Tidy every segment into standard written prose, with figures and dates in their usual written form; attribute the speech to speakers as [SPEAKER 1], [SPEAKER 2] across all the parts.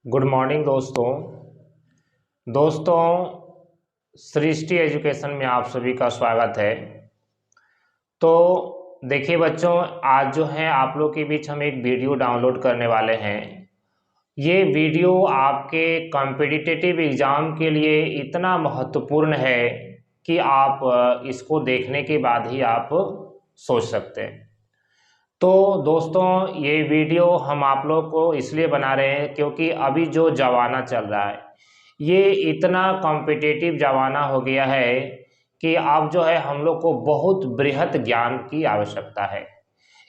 [SPEAKER 1] Good morning दोस्तों। दोस्तों, सृष्टि education में आप सभी का स्वागत है। तो देखिए बच्चों, आज जो है आप लोग के बीच हम एक वीडियो डाउनलोड करने वाले हैं। ये वीडियो आपके कॉम्पिटिटिव एग्ज़ाम के लिए इतना महत्वपूर्ण है कि आप इसको देखने के बाद ही आप सोच सकते हैं। तो दोस्तों, ये वीडियो हम आप लोग को इसलिए बना रहे हैं क्योंकि अभी जो ज़माना चल रहा है ये इतना कॉम्पिटिटिव ज़माना हो गया है कि अब जो है हम लोग को बहुत बृहत ज्ञान की आवश्यकता है।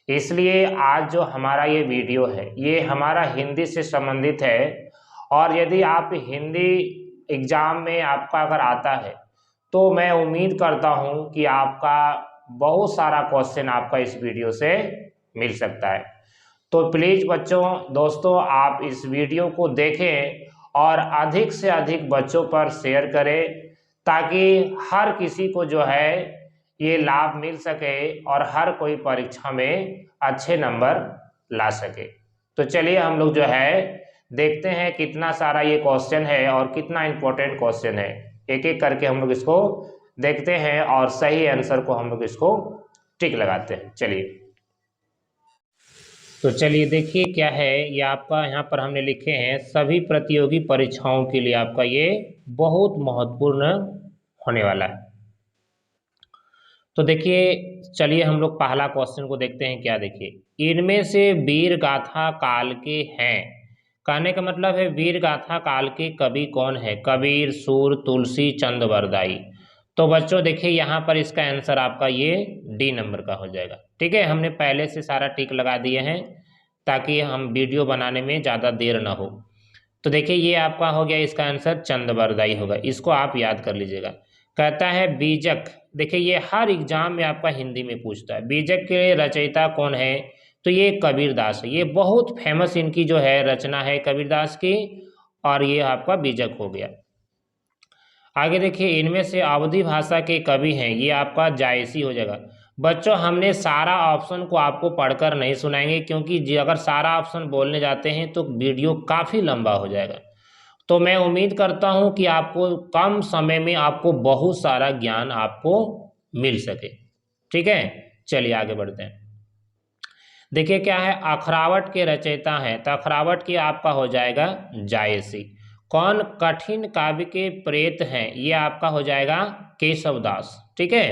[SPEAKER 1] इसलिए आज जो हमारा ये वीडियो है ये हमारा हिंदी से संबंधित है। और यदि आप हिंदी एग्ज़ाम में आपका अगर आता है तो मैं उम्मीद करता हूँ कि आपका बहुत सारा क्वेश्चन आपका इस वीडियो से मिल सकता है। तो प्लीज़ बच्चों, दोस्तों, आप इस वीडियो को देखें और अधिक से अधिक बच्चों पर शेयर करें ताकि हर किसी को जो है ये लाभ मिल सके और हर कोई परीक्षा में अच्छे नंबर ला सके। तो चलिए हम लोग जो है देखते हैं कितना सारा ये क्वेश्चन है और कितना इम्पोर्टेंट क्वेश्चन है। एक एक करके हम लोग इसको देखते हैं और सही आंसर को हम लोग इसको टिक लगाते हैं। चलिए तो चलिए देखिए क्या है ये आपका, यहाँ पर हमने लिखे हैं सभी प्रतियोगी परीक्षाओं के लिए आपका ये बहुत महत्वपूर्ण होने वाला है। तो देखिए चलिए हम लोग पहला क्वेश्चन को देखते हैं। क्या देखिए, इनमें से वीर गाथा काल के हैं। कहने का मतलब है वीर गाथा काल के कवि कौन है? कबीर, सूर, तुलसी, चंद बरदाई। तो बच्चों देखिए यहाँ पर इसका आंसर आपका ये डी नंबर का हो जाएगा। ठीक है, हमने पहले से सारा टिक लगा दिए हैं ताकि हम वीडियो बनाने में ज़्यादा देर ना हो। तो देखिए ये आपका हो गया, इसका आंसर चंद बरदाई होगा। इसको आप याद कर लीजिएगा। कहता है बीजक। देखिए ये हर एग्जाम में आपका हिंदी में पूछता है। बीजक के रचयिता कौन है? तो ये कबीरदास है। ये बहुत फेमस इनकी जो है रचना है कबीरदास की, और ये आपका बीजक हो गया। आगे देखिए, इनमें से अवधी भाषा के कवि हैं, ये आपका जायसी हो जाएगा। बच्चों हमने सारा ऑप्शन को आपको पढ़कर नहीं सुनाएंगे क्योंकि अगर सारा ऑप्शन बोलने जाते हैं तो वीडियो काफ़ी लंबा हो जाएगा। तो मैं उम्मीद करता हूं कि आपको कम समय में आपको बहुत सारा ज्ञान आपको मिल सके। ठीक है, चलिए आगे बढ़ते हैं। देखिए क्या है, अखरावट के रचयिता हैं, तो अखरावट की आपका हो जाएगा जायसी। कौन कठिन काव्य के प्रेत हैं? ये आपका हो जाएगा केशवदास। ठीक है,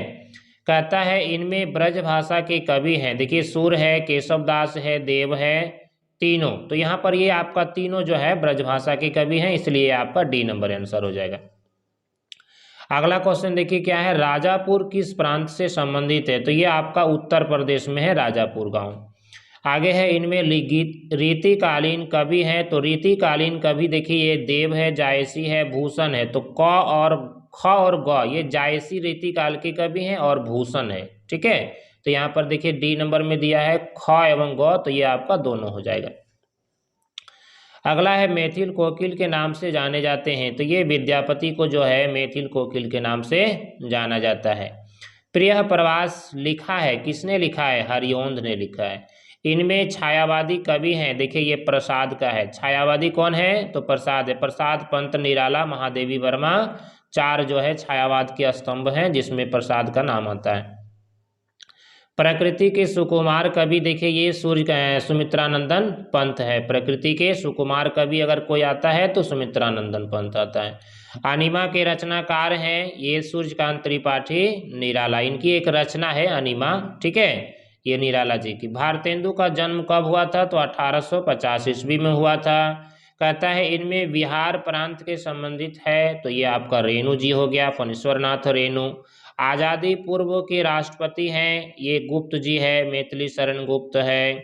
[SPEAKER 1] कहता है इनमें ब्रज भाषा के कवि हैं। देखिए सूर है, केशवदास है, देव है, तीनों। तो यहाँ पर ये आपका तीनों जो है ब्रज भाषा के कवि हैं, इसलिए आपका डी नंबर आंसर हो जाएगा। अगला क्वेश्चन देखिए क्या है, राजापुर किस प्रांत से संबंधित है? तो ये आपका उत्तर प्रदेश में है, राजापुर गांव। आगे है, इनमें रीतिकालीन कवि हैं। तो रीतिकालीन कवि देखिए ये देव है, जायसी है, भूषण है। तो क और ख और ग ये जायसी रीतिकाल के कवि हैं और भूषण है। ठीक है, तो यहाँ पर देखिए डी नंबर में दिया है ख एवं ग, तो ये आपका दोनों हो जाएगा। अगला है, मैथिल कोकिल के नाम से जाने जाते हैं। तो ये विद्यापति को जो है मैथिल कोकिल के नाम से जाना जाता है। प्रिय प्रवास लिखा है, किसने लिखा है? हरिओंद ने लिखा है। इनमें छायावादी कवि हैं। देखिए ये प्रसाद का है। छायावादी कौन है? तो प्रसाद है। प्रसाद, पंत, निराला, महादेवी वर्मा, चार जो है छायावाद के स्तंभ हैं जिसमें प्रसाद का नाम आता है। प्रकृति के सुकुमार कवि देखिए ये सूर्य सुमित्रानंदन पंत है। प्रकृति के सुकुमार कवि अगर कोई आता है तो सुमित्रानंदन पंत आता है। अनिमा के रचनाकार हैं ये सूर्यकांत त्रिपाठी, निराला। इनकी एक रचना है अनिमा। ठीक है, ये निराला जी की। भारतेंदु का जन्म कब हुआ था? तो 1850 ईस्वी में हुआ था। कहता है इनमें बिहार प्रांत के संबंधित है। तो ये आपका रेणु जी हो गया, फणीश्वरनाथ रेणु। आज़ादी पूर्व के राष्ट्रपति हैं, ये गुप्त जी है, मैथिली शरण गुप्त है।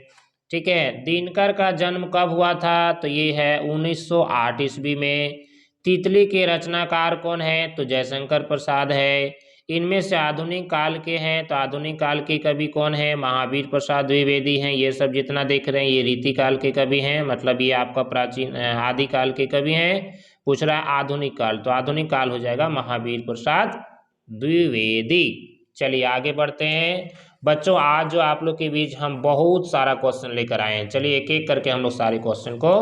[SPEAKER 1] ठीक है, दिनकर का जन्म कब हुआ था? तो ये है 1908 ईस्वी में। तितली के रचनाकार कौन है? तो जयशंकर प्रसाद है। इनमें से आधुनिक काल के हैं, तो आधुनिक काल के कवि कौन है? महावीर प्रसाद द्विवेदी हैं। ये सब जितना देख रहे हैं ये रीतिकाल के कवि हैं, मतलब ये आपका प्राचीन आदिकाल के कवि हैं। पूछ रहा है आधुनिक काल, तो आधुनिक काल हो जाएगा महावीर प्रसाद द्विवेदी। चलिए आगे बढ़ते हैं। बच्चों आज जो आप लोग के बीच हम बहुत सारा क्वेश्चन लेकर आए हैं, चलिए एक एक करके हम लोग सारे क्वेश्चन को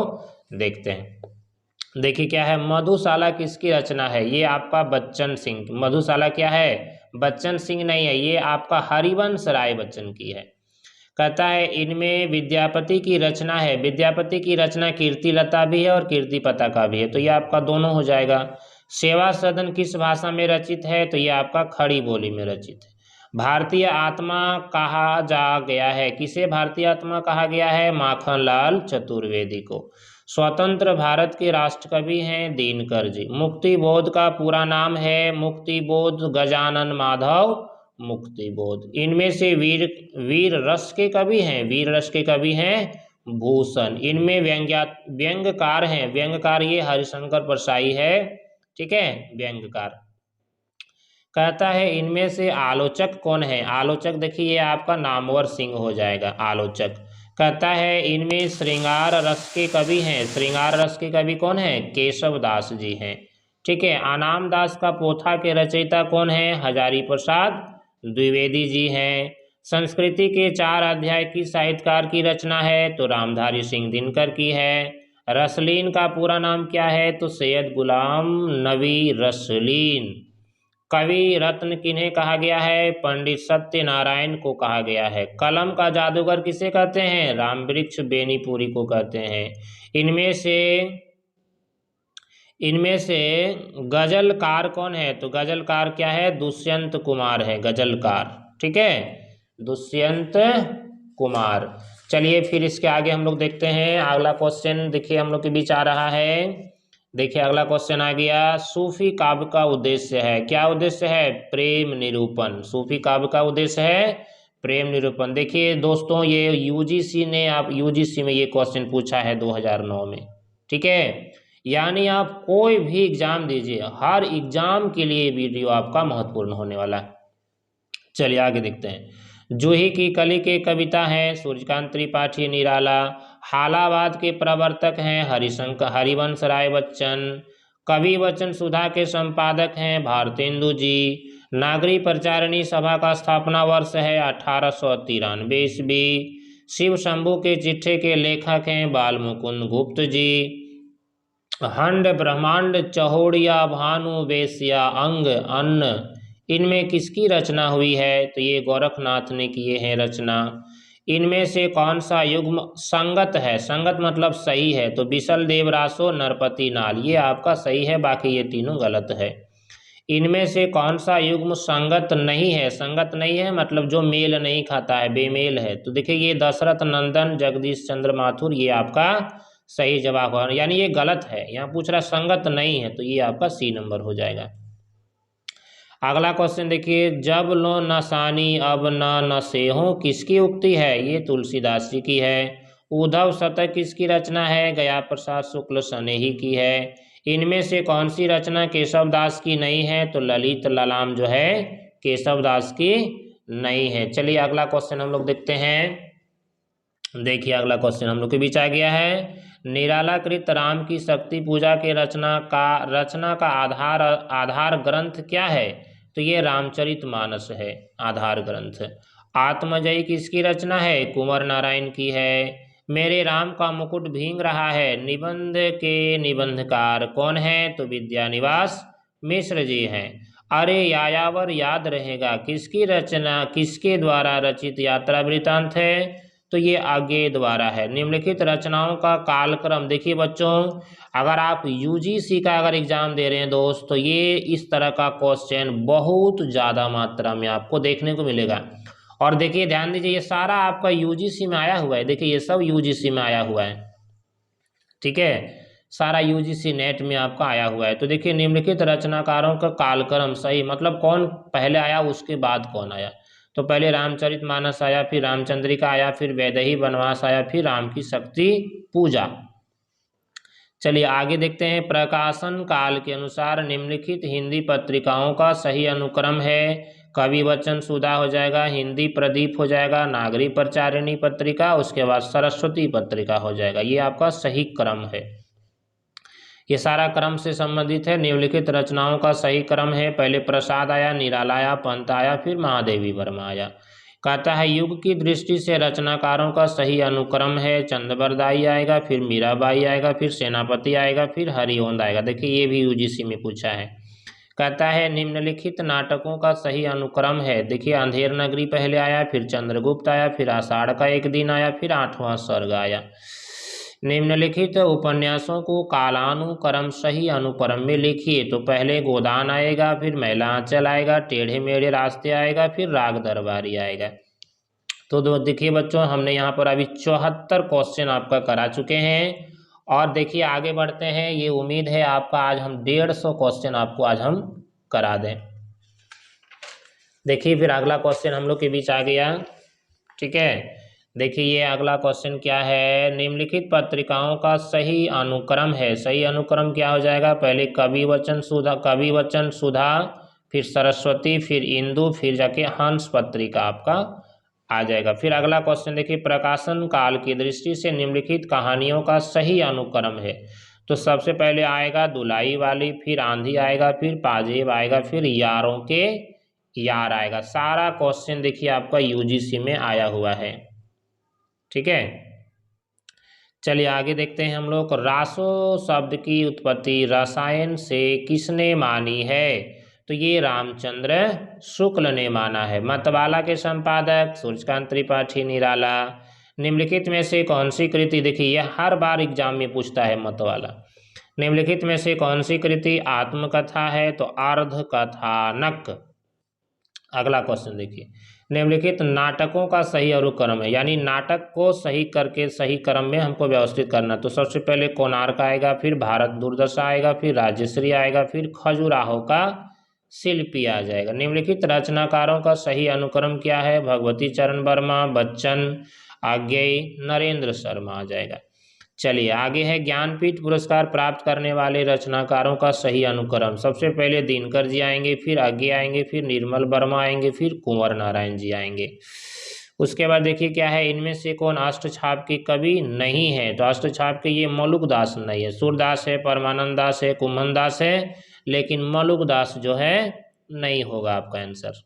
[SPEAKER 1] देखते हैं। देखिए क्या है, मधुशाला किसकी रचना है? ये आपका बच्चन सिंह। मधुशाला क्या है? बच्चन सिंह नहीं है, ये आपका हरिवंश राय बच्चन की है। कहता है इनमें विद्यापति की रचना है। विद्यापति की रचना कीर्तिलता भी है और कीर्तिपता का भी है, तो ये आपका दोनों हो जाएगा। सेवा सदन किस भाषा में रचित है? तो ये आपका खड़ी बोली में रचित है। भारतीय आत्मा कहा जा गया है, किसे भारतीय आत्मा कहा गया है? माखनलाल चतुर्वेदी को। स्वतंत्र भारत के राष्ट्रकवि हैं दिनकर जी। मुक्ति बोध का पूरा नाम है मुक्ति बोध गजानन माधव मुक्ति बोध। इनमें से वीर रस के कवि हैं, वीर रस के कवि हैं भूषण। इनमें व्यंग्यकार हैं, व्यंग्यकार ये हरिशंकर परसाई है, ठीक है, व्यंग्यकार। कहता है इनमें से आलोचक कौन है? आलोचक देखिए ये आपका नामवर सिंह हो जाएगा आलोचक। कहता है इनमें श्रृंगार रस के कवि हैं। श्रृंगार रस के कवि कौन है? केशव दास जी हैं, ठीक है। अनाम दास का पोथा के रचयिता कौन है? हजारी प्रसाद द्विवेदी जी हैं। संस्कृति के 4 अध्याय की साहित्यकार की रचना है? तो रामधारी सिंह दिनकर की है। रसलीन का पूरा नाम क्या है? तो सैयद गुलाम नबी रसलीन। कवि रत्न किन्हें कहा गया है? पंडित सत्यनारायण को कहा गया है। कलम का जादूगर किसे कहते हैं? रामवृक्ष बेनीपुरी को कहते हैं। इनमें से गजलकार कौन है? तो गजलकार क्या है? दुष्यंत कुमार है गजलकार, ठीक है, दुष्यंत कुमार। चलिए फिर इसके आगे हम लोग देखते हैं अगला क्वेश्चन। देखिए हम लोग के बीच आ रहा है, देखिए अगला क्वेश्चन आ गया। सूफी काव्य का उद्देश्य है, क्या उद्देश्य है? प्रेम निरूपण। सूफी काव्य का उद्देश्य है प्रेम निरूपण। देखिए दोस्तों ये यूजीसी में ये क्वेश्चन पूछा है 2009 में, ठीक है। यानी आप कोई भी एग्जाम दीजिए, हर एग्जाम के लिए वीडियो आपका महत्वपूर्ण होने वाला है। चलिए आगे देखते हैं। जूही की कली के कविता हैं सूर्यकांत त्रिपाठी निराला। हालावाद के प्रवर्तक हैं हरिवंश राय बच्चन। कवि वचन सुधा के संपादक हैं भारतेंदु जी। नागरी प्रचारिणी सभा का स्थापना वर्ष है 1893 ईस्वी। शिव शंभू के चिट्ठे के लेखक हैं बाल मुकुंद गुप्त जी। हंड ब्रह्मांड चहोड़िया भानु बेसिया अंग अन्न, इनमें किसकी रचना हुई है? तो ये गोरखनाथ ने किए हैं रचना। इनमें से कौन सा युग्म संगत है? संगत मतलब सही है, तो बिसल देवरासो नरपति नाल, ये आपका सही है, बाकी ये तीनों गलत है। इनमें से कौन सा युग्म संगत नहीं है? संगत नहीं है मतलब जो मेल नहीं खाता है, बेमेल है। तो देखिए ये दशरथ नंदन जगदीश चंद्र माथुर, ये आपका सही जवाब है, यानी ये गलत है। यहाँ पूछ रहा संगत नहीं है, तो ये आपका सी नंबर हो जाएगा। अगला क्वेश्चन देखिए। जब लो नसानी अब न नसेहो, किसकी उक्ति है? ये तुलसीदास जी की है। उद्धव शतक किसकी रचना है? गया प्रसाद शुक्ल सनेही की है। इनमें से कौन सी रचना केशव दास की नहीं है? तो ललित ललाम जो है केशव दास की नहीं है। चलिए अगला क्वेश्चन हम लोग देखते हैं। देखिए अगला क्वेश्चन हम लोग के बीच आ गया है। निरालाकृत राम की शक्ति पूजा के रचना का आधार ग्रंथ क्या है? तो ये रामचरितमानस है आधार ग्रंथ। आत्मजयी किसकी रचना है? कुंवर नारायण की है। मेरे राम का मुकुट भींग रहा है, निबंध के निबंधकार कौन है? तो विद्यानिवास मिश्र जी हैं। अरे यायावर याद रहेगा किसकी रचना, किसके द्वारा रचित यात्रा वृतांत है? तो ये आगे द्वारा है। निम्नलिखित रचनाओं का कालक्रम, देखिए बच्चों अगर आप यूजीसी का अगर एग्जाम दे रहे हैं दोस्त, तो ये इस तरह का क्वेश्चन बहुत ज़्यादा मात्रा में आपको देखने को मिलेगा। और देखिए ध्यान दीजिए ये सारा आपका यूजीसी में आया हुआ है, देखिए ये सब यूजीसी में आया हुआ है, ठीक है, सारा यूजीसी नेट में आपका आया हुआ है। तो देखिए निम्नलिखित रचनाकारों का कालक्रम सही मतलब कौन पहले आया उसके बाद कौन आया? तो पहले रामचरितमानस आया, फिर रामचंद्रिका आया, फिर वैदेही वनवास आया, फिर राम की शक्ति पूजा। चलिए आगे देखते हैं। प्रकाशन काल के अनुसार निम्नलिखित हिंदी पत्रिकाओं का सही अनुक्रम है। कवि वचन सुधा हो जाएगा, हिंदी प्रदीप हो जाएगा, नागरी प्रचारिणी पत्रिका, उसके बाद सरस्वती पत्रिका हो जाएगा। ये आपका सही क्रम है, ये सारा क्रम से संबंधित है। निम्नलिखित रचनाओं का सही क्रम है, पहले प्रसाद आया, निराला आया, पंत आया, फिर महादेवी वर्मा आया। कहता है युग की दृष्टि से रचनाकारों का सही अनुक्रम है चंद्रबरदाई आएगा, फिर मीराबाई आएगा, फिर सेनापति आएगा, फिर हरिओंद आएगा। देखिए ये भी यूजीसी में पूछा है। कहता है निम्नलिखित नाटकों का सही अनुक्रम है। देखिए अंधेर नगरी पहले आया, फिर चंद्रगुप्त आया, फिर आषाढ़ का एक दिन आया, फिर 8वां सर्ग आया। निम्नलिखित उपन्यासों को कालानुक्रम सही अनुक्रम में लिखिए। तो पहले गोदान आएगा, फिर मैला आंचल आएगा, टेढ़े मेढ़े रास्ते आएगा, फिर राग दरबारी आएगा। तो देखिए बच्चों हमने यहाँ पर अभी 74 क्वेश्चन आपका करा चुके हैं और देखिए आगे बढ़ते हैं। ये उम्मीद है आपका आज हम 150 क्वेश्चन आपको आज हम करा दें। देखिए फिर अगला क्वेश्चन हम लोग के बीच आ गया। ठीक है, देखिए ये अगला क्वेश्चन क्या है। निम्नलिखित पत्रिकाओं का सही अनुक्रम है। सही अनुक्रम क्या हो जाएगा? पहले कवि वचन सुधा, फिर सरस्वती, फिर इंदु, फिर जाके हंस पत्रिका आपका आ जाएगा। फिर अगला क्वेश्चन देखिए प्रकाशन काल की दृष्टि से निम्नलिखित कहानियों का सही अनुक्रम है। तो सबसे पहले आएगा दुलाई वाली, फिर आंधी आएगा, फिर पाजेब आएगा, फिर यारों के यार आएगा। सारा क्वेश्चन देखिए आपका यूजीसी में आया हुआ है। ठीक है, चलिए आगे देखते हैं हम लोग। रासो शब्द की उत्पत्ति रसायन से किसने मानी है? तो ये रामचंद्र शुक्ल ने माना है। मतवाला के संपादक सूर्यकांत त्रिपाठी निराला। निम्नलिखित में से कौन सी कृति, देखिए ये हर बार एग्जाम में पूछता है मतवाला। निम्नलिखित में से कौन सी कृति आत्मकथा है? तो अर्ध कथानक। अगला क्वेश्चन देखिए निम्नलिखित नाटकों का सही अनुक्रम है, यानी नाटक को सही करके सही क्रम में हमको व्यवस्थित करना। तो सबसे पहले कोणार्क आएगा, फिर भारत दुर्दशा आएगा, फिर राजश्री आएगा, फिर खजुराहो का शिल्पी आ जाएगा। निम्नलिखित रचनाकारों का सही अनुक्रम क्या है? भगवती चरण वर्मा, बच्चन, आज्ञेय, नरेंद्र शर्मा आ जाएगा। चलिए आगे है ज्ञानपीठ पुरस्कार प्राप्त करने वाले रचनाकारों का सही अनुक्रम। सबसे पहले दिनकर जी आएंगे, फिर आज्ञे आएंगे, फिर निर्मल वर्मा आएंगे, फिर कुंवर नारायण जी आएंगे। उसके बाद देखिए क्या है, इनमें से कौन अष्टछाप के कवि नहीं है? तो अष्टछाप के ये मलुक दास नहीं है। सूरदास है, परमानंद दास है, कुम्भन दास है, लेकिन मलुक दास जो है नहीं होगा आपका आंसर।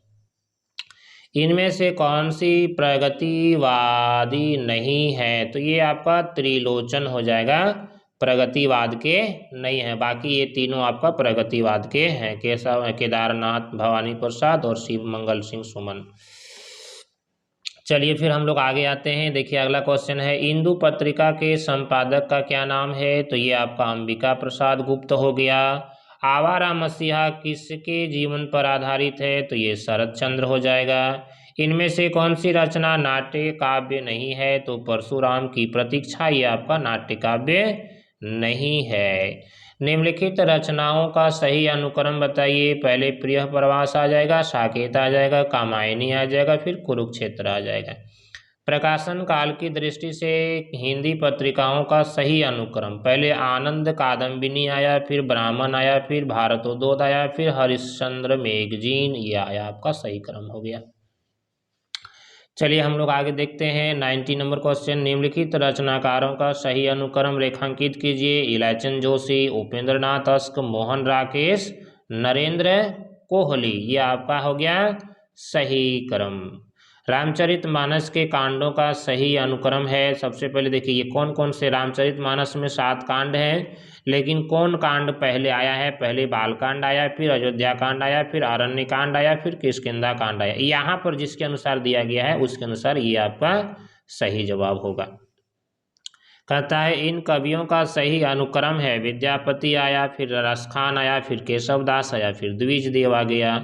[SPEAKER 1] इनमें से कौन सी प्रगतिवादी नहीं है? तो ये आपका त्रिलोचन हो जाएगा, प्रगतिवाद के नहीं है। बाकी ये तीनों आपका प्रगतिवाद के हैं, केशव केदारनाथ भवानी प्रसाद और शिव मंगल सिंह सुमन। चलिए फिर हम लोग आगे आते हैं। देखिए अगला क्वेश्चन है इंदु पत्रिका के संपादक का क्या नाम है? तो ये आपका अंबिका प्रसाद गुप्त हो गया। आवारा मसीहा किसके जीवन पर आधारित है? तो ये शरद चंद्र हो जाएगा। इनमें से कौन सी रचना नाट्य काव्य नहीं है? तो परशुराम की प्रतीक्षा ये आपका नाट्य काव्य नहीं है। निम्नलिखित रचनाओं का सही अनुक्रम बताइए। पहले प्रिय प्रवास आ जाएगा, साकेत आ जाएगा, कामायनी आ जाएगा, फिर कुरुक्षेत्र आ जाएगा। प्रकाशन काल की दृष्टि से हिंदी पत्रिकाओं का सही अनुक्रम, पहले आनंद कादम्बिनी आया, फिर ब्राह्मण आया, फिर भारतोदोत आया, फिर हरिश्चंद्र मैगजीन, ये आया आपका सही क्रम हो गया। चलिए हम लोग आगे देखते हैं 90 नंबर क्वेश्चन। निम्नलिखित रचनाकारों का सही अनुक्रम रेखांकित कीजिए। इलाचन जोशी, उपेंद्र नाथ अस्क, मोहन राकेश, नरेंद्र कोहली, ये आपका हो गया सही क्रम। रामचरितमानस के कांडों का सही अनुक्रम है। सबसे पहले देखिए ये कौन कौन से रामचरितमानस में 7 कांड हैं, लेकिन कौन कांड पहले आया है? पहले बालकांड आया, फिर अयोध्या कांड आया, फिर अरण्य कांड आया, फिर किष्किंधा कांड आया। यहाँ पर जिसके अनुसार दिया गया है उसके अनुसार ये आपका सही जवाब होगा। कहता है इन कवियों का सही अनुक्रम है। विद्यापति आया, फिर रसखान आया, फिर केशवदास आया, फिर द्विज देव आ गया।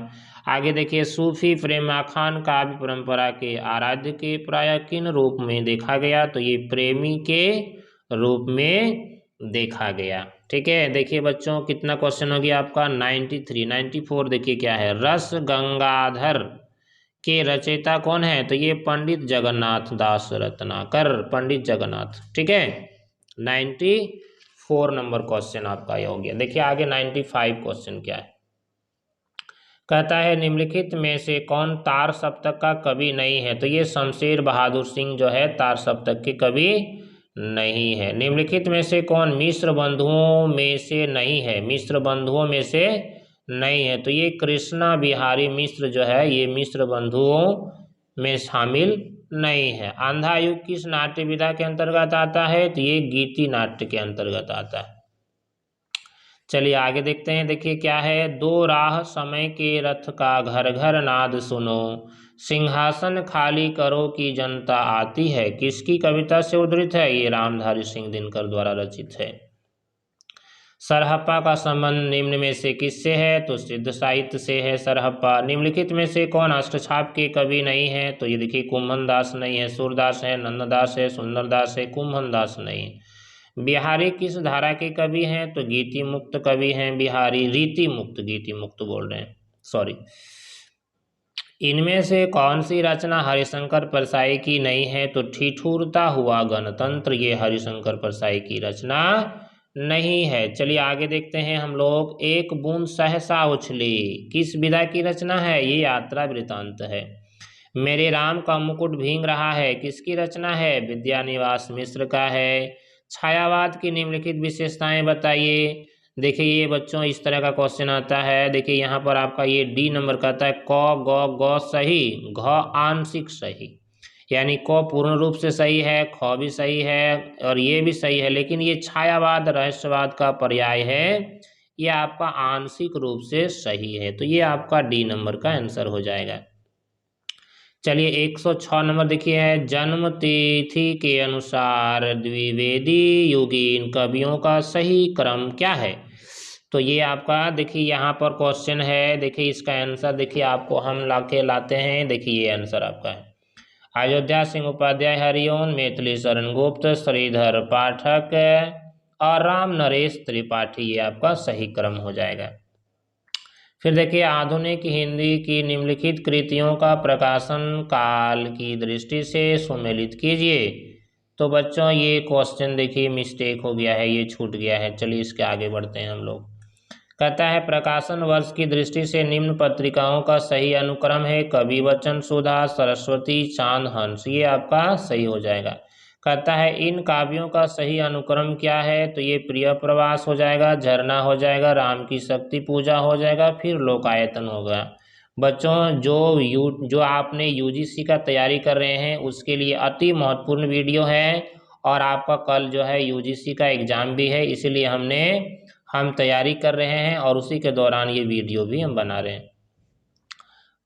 [SPEAKER 1] आगे देखिए सूफी प्रेमाखान काव्य परंपरा के आराध्य के प्राय किन रूप में देखा गया? तो ये प्रेमी के रूप में देखा गया। ठीक है, देखिए बच्चों कितना क्वेश्चन हो गया आपका 93। 94 देखिए क्या है, रस गंगाधर के रचयिता कौन है? तो ये पंडित जगन्नाथ दास रत्नाकर, पंडित जगन्नाथ। ठीक है, 94 नंबर क्वेश्चन आपका ये हो गया। देखिए आगे 95 क्वेश्चन क्या है। कहता है निम्नलिखित में से कौन तार सप्तक का कवि नहीं है? तो ये शमशेर बहादुर सिंह जो है तार सप्तक के कवि नहीं है। निम्नलिखित में से कौन मिश्र बंधुओं में से नहीं है? मिश्र बंधुओं में से नहीं है, तो ये कृष्णा बिहारी मिश्र जो है ये मिश्र बंधुओं में शामिल नहीं है। आंधा युग किस नाट्य विधा के अंतर्गत आता है? तो ये गीति नाट्य के अंतर्गत आता है। चलिए आगे देखते हैं। देखिए क्या है, दो राह समय के रथ का घर घर नाद सुनो, सिंहासन खाली करो की जनता आती है, किसकी कविता से उद्धृत है? ये रामधारी सिंह दिनकर द्वारा रचित है। सरहप्पा का संबंध निम्न में से किससे है? तो सिद्ध साहित्य से है सरहप्पा। निम्नलिखित में से कौन अष्टछाप के कवि नहीं है? तो ये देखिए कुम्भन दास नहीं है, सूरदास है, नंददास है, सुंदरदास है, कुम्भन दास नहीं। बिहारी किस धारा के कवि हैं? तो गीति मुक्त कवि हैं बिहारी, रीति मुक्त, गीति मुक्त बोल रहे हैं, सॉरी। इनमें से कौन सी रचना हरिशंकर परसाई की नहीं है? तो ठिठुरता हुआ गणतंत्र, ये हरिशंकर परसाई की रचना नहीं है। चलिए आगे देखते हैं हम लोग। एक बूंद सहसा उछली किस विधा की रचना है? ये यात्रा वृतांत है। मेरे राम का मुकुट भींग रहा है किसकी रचना है? विद्यानिवास मिश्र का है। छायावाद की निम्नलिखित विशेषताएं बताइए। देखिए ये बच्चों इस तरह का क्वेश्चन आता है। देखिए यहाँ पर आपका ये डी नंबर का आता है, क ग ग सही, घ आंशिक सही, यानी क पूर्ण रूप से सही है, ख भी सही है और ये भी सही है, लेकिन ये छायावाद रहस्यवाद का पर्याय है, ये आपका आंशिक रूप से सही है। तो ये आपका डी नंबर का आंसर हो जाएगा। चलिए 106 नंबर देखिए है, जन्म तिथि के अनुसार द्विवेदी युगीन कवियों का सही क्रम क्या है? तो ये आपका देखिए यहाँ पर क्वेश्चन है। देखिए इसका आंसर देखिए आपको हम लाते हैं। देखिए ये आंसर आपका है अयोध्या सिंह उपाध्याय हरिओम, मैथिली शरण गुप्त, श्रीधर पाठक और राम नरेश त्रिपाठी, ये आपका सही क्रम हो जाएगा। फिर देखिए आधुनिक हिंदी की निम्नलिखित कृतियों का प्रकाशन काल की दृष्टि से सुमेलित कीजिए। तो बच्चों ये क्वेश्चन देखिए मिस्टेक हो गया है, ये छूट गया है। चलिए इसके आगे बढ़ते हैं हम लोग। कहता है प्रकाशन वर्ष की दृष्टि से निम्न पत्रिकाओं का सही अनुक्रम है कवि वचन सुधा, सरस्वती, चांद, हंस, ये आपका सही हो जाएगा। कहता है इन काव्यों का सही अनुक्रम क्या है? तो ये प्रिय प्रवास हो जाएगा, झरना हो जाएगा, राम की शक्ति पूजा हो जाएगा, फिर लोकायतन होगा। बच्चों जो आपने यूजीसी का तैयारी कर रहे हैं उसके लिए अति महत्वपूर्ण वीडियो है, और आपका कल जो है यूजीसी का एग्जाम भी है, इसीलिए हम तैयारी कर रहे हैं और उसी के दौरान ये वीडियो भी हम बना रहे हैं।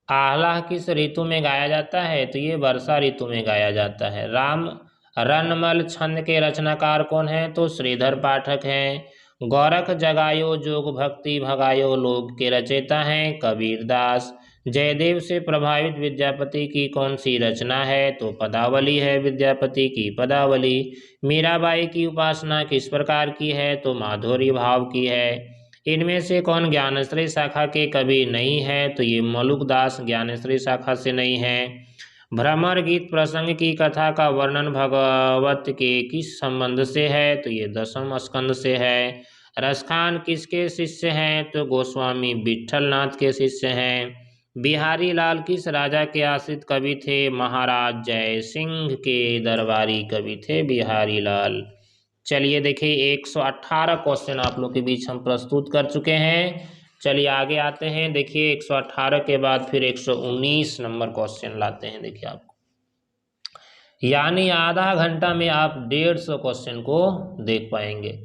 [SPEAKER 1] आह्लाह किस ऋतु में गाया जाता है? तो ये वर्षा ऋतु में गाया जाता है। राम रनमल छंद के रचनाकार कौन हैं? तो श्रीधर पाठक हैं। गौरख जगायो जोग भक्ति भगायो लोग के रचयिता हैं कबीरदास। जयदेव से प्रभावित विद्यापति की कौन सी रचना है? तो पदावली है विद्यापति की पदावली। मीराबाई की उपासना किस प्रकार की है? तो माधुर्य भाव की है। इनमें से कौन ज्ञानश्री शाखा के कवि नहीं है? तो ये मलुकदास ज्ञानश्री शाखा से नहीं है। भ्रमर गीत प्रसंग की कथा का वर्णन भगवत के किस संबंध से है? तो ये 10वें स्कंद से है। रसखान किसके शिष्य हैं? तो गोस्वामी विट्ठलनाथ के शिष्य हैं। बिहारी लाल किस राजा के आश्रित कवि थे? महाराज जय सिंह के दरबारी कवि थे बिहारी लाल। चलिए देखिए 118 क्वेश्चन आप लोग के बीच हम प्रस्तुत कर चुके हैं। चलिए आगे आते हैं। देखिए 118 के बाद फिर 119 नंबर क्वेश्चन लाते हैं। देखिए आपको, यानी आधा घंटा में आप 150 क्वेश्चन को देख पाएंगे।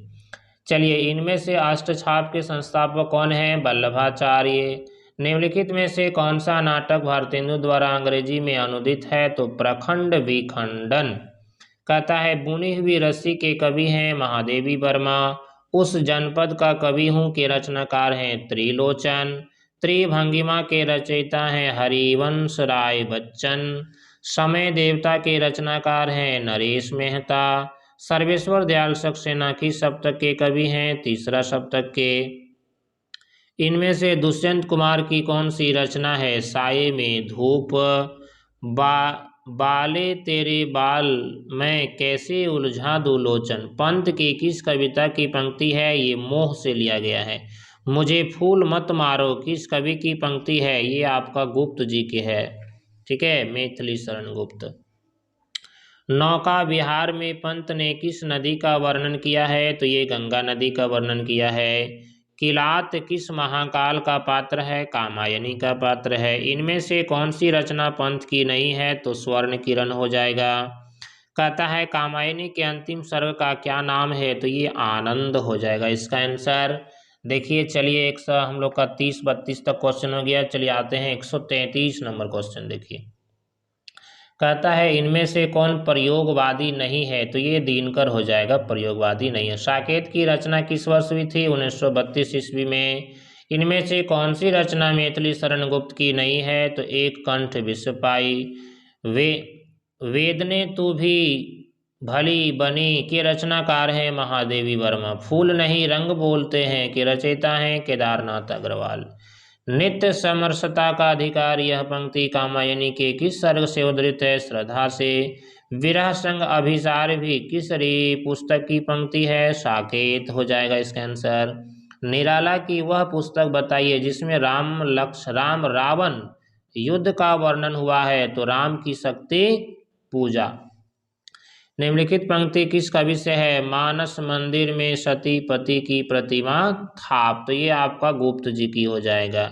[SPEAKER 1] चलिए इनमें से अष्टछाप के संस्थापक कौन हैं? वल्लभाचार्य। निम्नलिखित में से कौन सा नाटक भारतेंदु द्वारा अंग्रेजी में अनुदित है? तो प्रखंड विखंडन। कहता है बुनी हुई रस्सी के कवि हैं महादेवी वर्मा। उस जनपद का कवि हूँ के रचनाकार हैं त्रिलोचन। त्रिभंगिमा के रचयिता हैं हरिवंश राय बच्चन। समय देवता के रचनाकार हैं नरेश मेहता। सर्वेश्वर दयाल सक्सेना की सप्तक के कवि हैं तीसरा सप्तक के। इनमें से दुष्यंत कुमार की कौन सी रचना है? साये में धूप। बाले तेरे बाल मैं कैसे उलझा दूं लोचन, पंत की किस कविता की पंक्ति है? ये मोह से लिया गया है। मुझे फूल मत मारो किस कवि की पंक्ति है? ये आपका गुप्त जी के है, ठीक है, मैथिली शरण गुप्त। नौका विहार में पंत ने किस नदी का वर्णन किया है? तो ये गंगा नदी का वर्णन किया है। किलात किस महाकाल का पात्र है? कामायनी का पात्र है। इनमें से कौन सी रचना पंथ की नहीं है? तो स्वर्ण किरण हो जाएगा। कहता है कामायनी के अंतिम सर्ग का क्या नाम है? तो ये आनंद हो जाएगा इसका आंसर। देखिए चलिए हम लोग का 30-32 तक क्वेश्चन हो गया। चलिए आते हैं 133 नंबर क्वेश्चन। देखिए कहता है इनमें से कौन प्रयोगवादी नहीं है? तो ये दिनकर हो जाएगा, प्रयोगवादी नहीं है। साकेत की रचना किस वर्ष हुई थी? 1932 ईस्वी में। इनमें से कौन सी रचना मैथिली शरण गुप्त की नहीं है? तो एक कंठ विश्व पाई। वे वेदने तू भी भली बनी के रचनाकार है महादेवी वर्मा। फूल नहीं रंग बोलते हैं के रचयिता हैं केदारनाथ अग्रवाल। नित्य समरसता का अधिकार यह पंक्ति कामायनी के किस सर्ग से उद्धृत है? श्रद्धा से। विरह संग अभिसार भी किस पुस्तक की पंक्ति है? साकेत हो जाएगा इसका आंसर। निराला की वह पुस्तक बताइए जिसमें राम रावण युद्ध का वर्णन हुआ है? तो राम की शक्ति पूजा। निम्नलिखित पंक्ति किस कवि से है? मानस मंदिर में सती पति की प्रतिमा थाप। तो ये आपका गुप्त जी की हो जाएगा।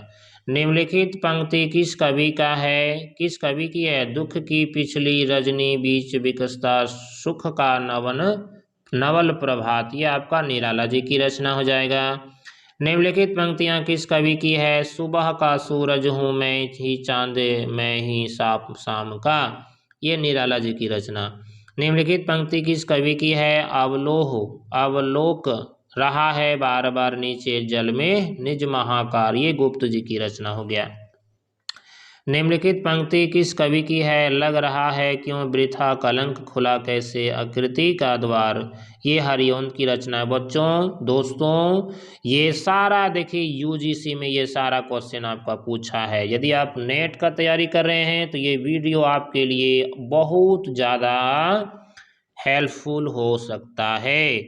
[SPEAKER 1] निम्नलिखित पंक्ति किस कवि का है? किस कवि की है? दुख की पिछली रजनी बीच विकसता सुख का नवल प्रभात। ये आपका निराला जी की रचना हो जाएगा। निम्नलिखित पंक्तियां किस कवि की है? सुबह का सूरज हूँ मैं ही चांद मैं ही शाम का। ये निराला जी की रचना। निम्नलिखित पंक्ति किस कवि की है? अवलोक रहा है बार बार नीचे जल में निज महाकार। ये गुप्त जी की रचना हो गया। निम्नलिखित पंक्ति किस कवि की है? लग रहा है क्यों वृथा कलंक खुला कैसे आकृति का द्वार। ये हरिओंद की रचना है। बच्चों दोस्तों ये सारा देखिए यूजीसी में ये सारा क्वेश्चन आपका पूछा है। यदि आप नेट का तैयारी कर रहे हैं तो ये वीडियो आपके लिए बहुत ज़्यादा हेल्पफुल हो सकता है।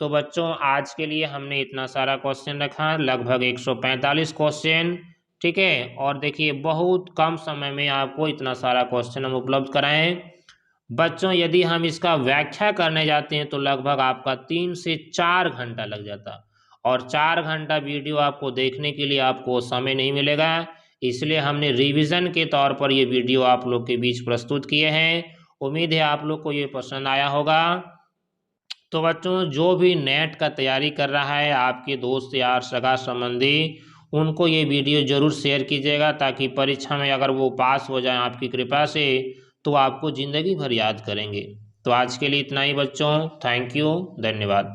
[SPEAKER 1] तो बच्चों आज के लिए हमने इतना सारा क्वेश्चन रखा, लगभग 145 क्वेश्चन, ठीक है। और देखिए बहुत कम समय में आपको इतना सारा क्वेश्चन हम उपलब्ध कराएं। बच्चों यदि हम इसका व्याख्या करने जाते हैं तो लगभग आपका 3 से 4 घंटा लग जाता, और 4 घंटा वीडियो आपको देखने के लिए आपको समय नहीं मिलेगा। इसलिए हमने रिवीजन के तौर पर ये वीडियो आप लोग के बीच प्रस्तुत किए हैं। उम्मीद है आप लोग को ये पसंद आया होगा। तो बच्चों जो भी नेट का तैयारी कर रहा है, आपके दोस्त यार सगा संबंधी, उनको ये वीडियो ज़रूर शेयर कीजिएगा ताकि परीक्षा में अगर वो पास हो जाए आपकी कृपा से तो आपको ज़िंदगी भर याद करेंगे। तो आज के लिए इतना ही बच्चों, थैंक यू, धन्यवाद।